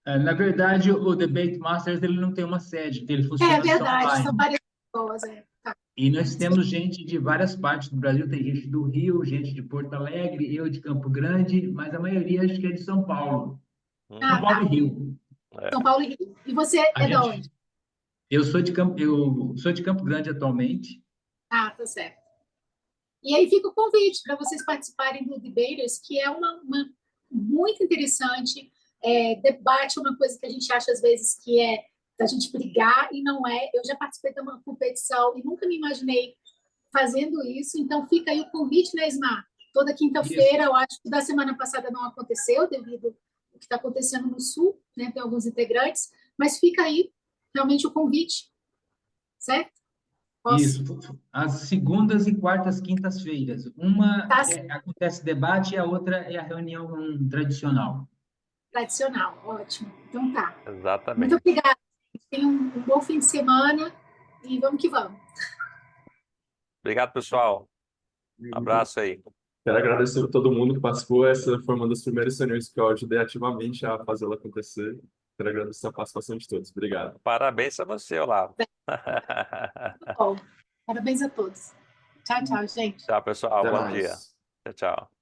Na verdade, o Debate Masters ele não tem uma sede, ele funciona É verdade, online. são várias pessoas, Tá. E nós temos gente de várias partes do Brasil, tem gente do Rio, gente de Porto Alegre, eu de Campo Grande, mas a maioria acho que é de São Paulo. São Paulo e Rio. São Paulo e Rio. E você é de onde? Eu sou de Campo Grande atualmente. Ah, tá certo. E aí fica o convite para vocês participarem do Debaters, que é uma muito interessante. Debate é uma coisa que a gente acha às vezes que é da gente brigar e não é. Eu já participei de uma competição e nunca me imaginei fazendo isso. Então fica aí o convite, né, Ismar? Toda quinta-feira, eu acho que da semana passada não aconteceu devido ao que está acontecendo no Sul, né? Tem alguns integrantes, mas fica aí realmente o convite, certo? Posso? Isso, as segundas e quartas quintas-feiras. Uma acontece debate e a outra é a reunião tradicional. Tradicional, ótimo. Então tá. Exatamente. Muito obrigada. Tenham um bom fim de semana E vamos que vamos. Obrigado, pessoal. Abraço aí. Quero agradecer a todo mundo que participou. Essa foi uma das primeiras reuniões que eu ajudei ativamente a fazer ela acontecer. Quero agradecer a participação de todos. Obrigado. Parabéns a você, Olavo. Bom, parabéns a todos. Tchau, tchau, gente. Tchau, pessoal. Até Bom mais. dia. Tchau, tchau.